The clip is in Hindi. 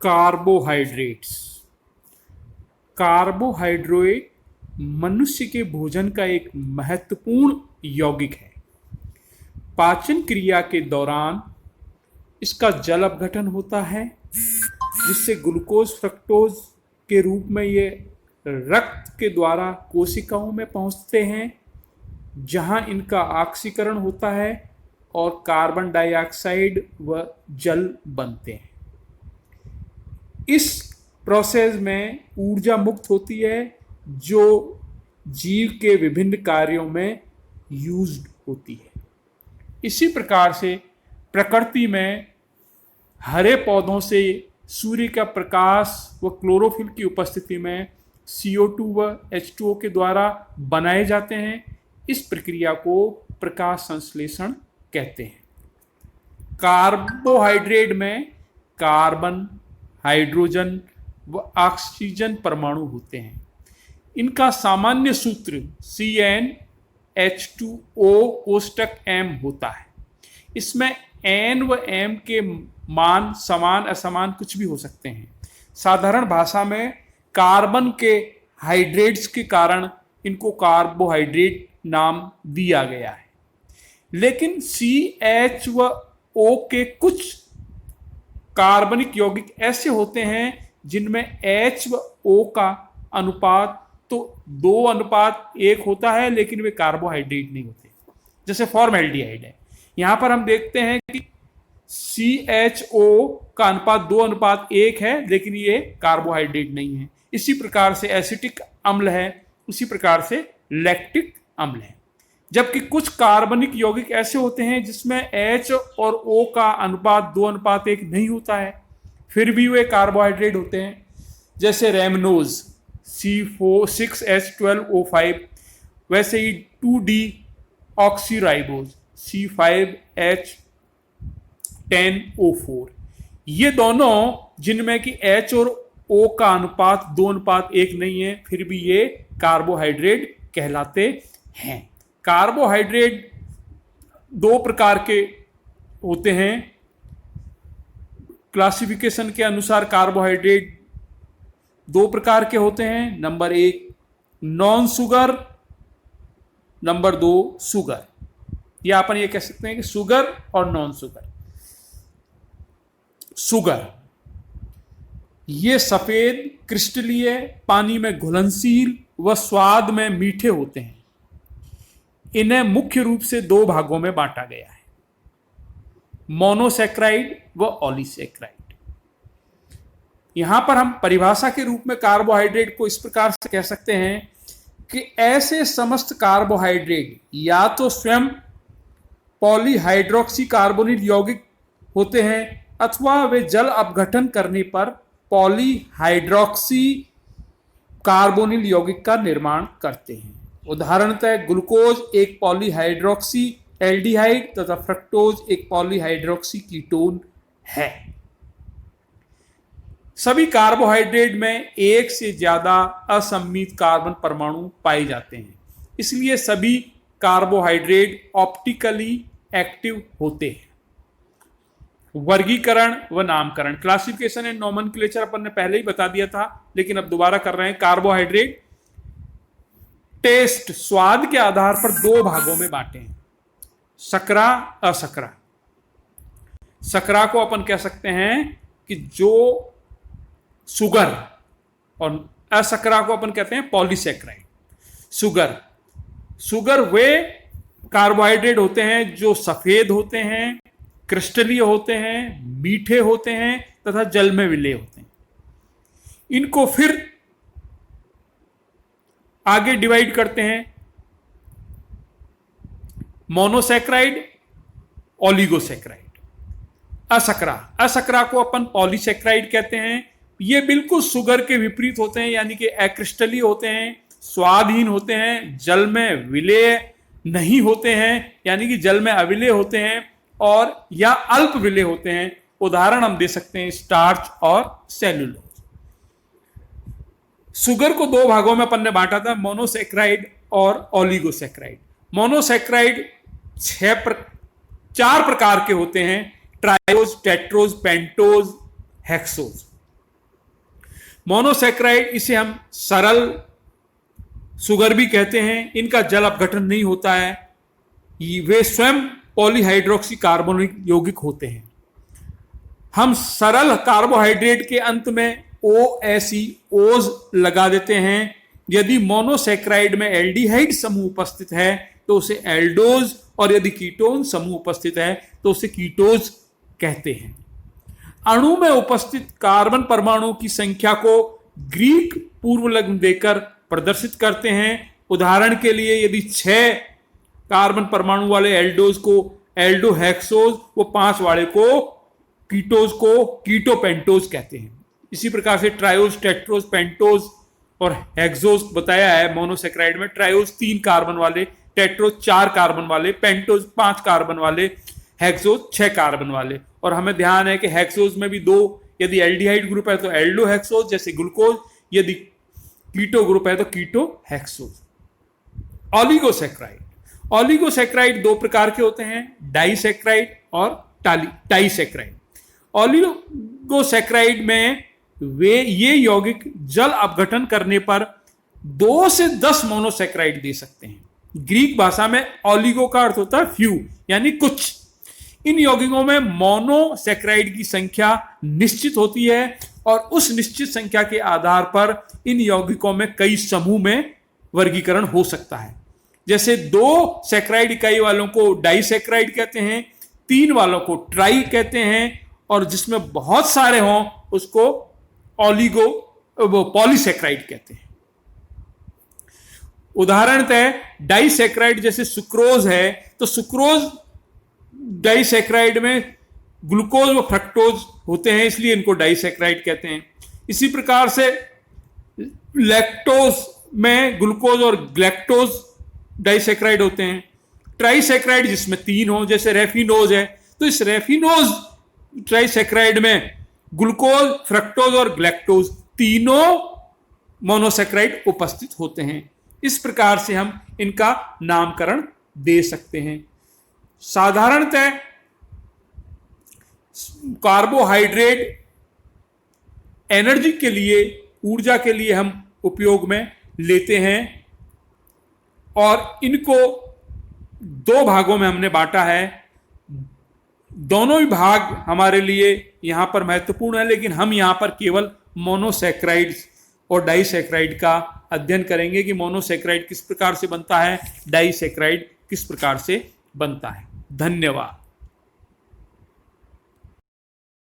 कार्बोहाइड्रेट्स। कार्बोहाइड्रेट मनुष्य के भोजन का एक महत्वपूर्ण यौगिक है। पाचन क्रिया के दौरान इसका जल अपघटन होता है, जिससे ग्लूकोज फ्रक्टोज के रूप में ये रक्त के द्वारा कोशिकाओं में पहुंचते हैं, जहां इनका ऑक्सीकरण होता है और कार्बन डाइऑक्साइड व जल बनते हैं। इस प्रोसेस में ऊर्जा मुक्त होती है, जो जीव के विभिन्न कार्यों में यूज्ड होती है। इसी प्रकार से प्रकृति में हरे पौधों से सूर्य का प्रकाश व क्लोरोफिल की उपस्थिति में CO2 व H2O के द्वारा बनाए जाते हैं। इस प्रक्रिया को प्रकाश संश्लेषण कहते हैं। कार्बोहाइड्रेट में कार्बन, हाइड्रोजन व ऑक्सीजन परमाणु होते हैं। इनका सामान्य सूत्र CnH2O कोष्टक M होता है। इसमें N व M के मान समान असमान कुछ भी हो सकते हैं। साधारण भाषा में कार्बन के हाइड्रेट्स के कारण इनको कार्बोहाइड्रेट नाम दिया गया है। लेकिन CH व O के कुछ कार्बनिक यौगिक ऐसे होते हैं जिनमें H व O का अनुपात तो 2:1 होता है, लेकिन वे कार्बोहाइड्रेट नहीं होते। जैसे फॉर्मेल्डिहाइड है, यहां पर हम देखते हैं कि CHO का अनुपात 2:1 है, लेकिन ये कार्बोहाइड्रेट नहीं है। इसी प्रकार से एसिटिक अम्ल है, उसी प्रकार से लैक्टिक अम्ल है। जबकि कुछ कार्बनिक यौगिक ऐसे होते हैं जिसमें H और O का अनुपात 2:1 नहीं होता है, फिर भी वे कार्बोहाइड्रेट होते हैं। जैसे रेमनोज C6H12O5, वैसे ही 2D ऑक्सीराइबोज C5H10O4। ये दोनों जिनमें कि H और O का अनुपात 2:1 नहीं है, फिर भी ये कार्बोहाइड्रेट कहलाते हैं। कार्बोहाइड्रेट दो प्रकार के होते हैं। क्लासिफिकेशन के अनुसार कार्बोहाइड्रेट दो प्रकार के होते हैं। Number 1 non sugar, number 2 sugar. या अपन ये कह सकते हैं कि शुगर और नॉन शुगर। शुगर ये सफेद, क्रिस्टलीय, पानी में घुलनशील व स्वाद में मीठे होते हैं। इन्हें मुख्य रूप से दो भागों में बांटा गया है, मोनोसैक्राइड व ऑलीसैक्राइड। यहां पर हम परिभाषा के रूप में कार्बोहाइड्रेट को इस प्रकार से कह सकते हैं कि ऐसे समस्त कार्बोहाइड्रेट या तो स्वयं पॉलीहाइड्रोक्सी कार्बोनिल यौगिक होते हैं, अथवा वे जल अपघटन करने पर पॉलीहाइड्रोक्सी कार्बोनिल यौगिक का निर्माण करते हैं। उदाहरणतः ग्लूकोज एक पॉलीहाइड्रोक्सी एल्डिहाइड तथा फ्रक्टोज एक पॉलीहाइड्रोक्सी कीटोन है। सभी कार्बोहाइड्रेट में एक से ज्यादा असम्मित कार्बन परमाणु पाए जाते हैं, इसलिए सभी कार्बोहाइड्रेट ऑप्टिकली एक्टिव होते हैं। वर्गीकरण व नामकरण, क्लासिफिकेशन एंड नोमेनक्लेचर अपन ने पहले ही बता दिया था, लेकिन अब दोबारा कर रहे हैं। कार्बोहाइड्रेट टेस्ट, स्वाद के आधार पर दो भागों में बांटे हैं, सकरा, असकरा। सकरा को अपन कह सकते हैं कि जो शुगर, और असकरा को अपन कहते हैं पॉलीसैक्राइड। शुगर वे कार्बोहाइड्रेट होते हैं जो सफेद होते हैं, क्रिस्टलीय होते हैं, मीठे होते हैं तथा जल में विलेय होते हैं। इनको फिर आगे डिवाइड करते हैं, मोनोसैक्राइड, ओलिगोसैक्राइड। असकरा को अपन पॉलीसैक्राइड कहते हैं। ये बिल्कुल शुगर के विपरीत होते हैं, यानी कि अक्रिस्टलीय होते हैं, स्वादहीन होते हैं, जल में विलेय नहीं होते हैं, यानी कि जल में अविलेय होते हैं, और या अल्प विलेय होते हैं। उदाहरण हम दे सकते हैं स्टार्च और सेल्यूलोज। शुगर को दो भागों में अपन ने बांटा था, मोनोसैक्राइड और ओलिगोसैक्राइड। मोनोसैक्राइड 4 प्रकार के होते हैं, triose, tetrose, pentose, hexose. Monosaccharide, इसे हम सरल शुगर भी कहते हैं, इनका जल अपघटन नहीं होता है, वे स्वयं पॉलीहाइड्रोक्सी कार्बोनिक यौगिक होते हैं। हम सरल कार्बोहाइड्रेट के अंत में OSE लगा देते हैं। यदि मोनोसैक्राइड में एल्डिहाइड समूह उपस्थित है तो उसे एल्डोज, और यदि कीटोन समूह उपस्थित है तो उसे कीटोज कहते हैं। अणु में उपस्थित कार्बन परमाणु की संख्या को ग्रीक पूर्व लग्न देकर प्रदर्शित करते हैं। उदाहरण के लिए यदि 6 कार्बन परमाणु वाले एल्डोज को एल्डोहेक्सोज, वो 5 वाले को कीटोज को कीटोपेंटोज कहते हैं। इसी प्रकार से ट्रायोज, टेट्रोज, पेंटोज और हेक्सोज बताया है मोनोसैक्राइड में। ट्रायोज 3 कार्बन वाले, टेट्रोज 4 कार्बन वाले, पेंटोज 5 कार्बन वाले, हेक्सोज 6 कार्बन वाले। और हमें ध्यान है कि हेक्सोज में भी 2, यदि एल्डिहाइड ग्रुप है तो एल्डोहेक्सोज जैसे ग्लूकोज, यदि कीटो ग्रुप है तो कीटो हेक्सोज। ऑलिगोसैक्राइड, ऑलिगोसैक्राइड 2 प्रकार के होते हैं, डाइसैक्राइड और टाइसैक्राइड। ऑलिगोसैक्राइड में ये यौगिक जल अपघटन करने पर 2 से 10 मोनोसैक्राइड दे सकते हैं। ग्रीक भाषा में ऑलिगो का अर्थ होता है फ्यू, यानी कुछ। इन यौगिकों में मोनोसैक्राइड की संख्या निश्चित होती है और उस निश्चित संख्या के आधार पर इन यौगिकों में कई समूह में वर्गीकरण हो सकता है। जैसे 2 सैक्राइड इकाई वालों को डाइसैक्राइड कहते हैं, 3 वालों को ट्राई कहते हैं, और जिसमें बहुत सारे हों उसको पॉलीसैक्राइड कहते हैं। उदाहरणतः डाइसैक्राइड जैसे सुक्रोज है, तो सुक्रोज डाइसैक्राइड में ग्लूकोज व फ्रक्टोज होते हैं, इसलिए इनको डाइसैक्राइड कहते हैं। इसी प्रकार से लैक्टोज में ग्लूकोज और ग्लैक्टोज डाइसैक्राइड होते हैं। ट्राइसैक्राइड जिसमें 3 हो, जैसे रेफिनोज है, तो इस रेफिनोज ट्राइसैक्राइड में ग्लूकोज, फ्रक्टोज और ग्लैक्टोज तीनों मोनोसैक्राइड उपस्थित होते हैं। इस प्रकार से हम इनका नामकरण दे सकते हैं। साधारणतः कार्बोहाइड्रेट एनर्जी के लिए, ऊर्जा के लिए हम उपयोग में लेते हैं, और इनको 2 भागों में हमने बांटा है। दोनों ही भाग हमारे लिए यहां पर महत्वपूर्ण है, लेकिन हम यहां पर केवल मोनोसैक्राइड्स और डाइसैक्राइड का अध्ययन करेंगे कि मोनोसैक्राइड किस प्रकार से बनता है, डाइसैक्राइड किस प्रकार से बनता है। धन्यवाद।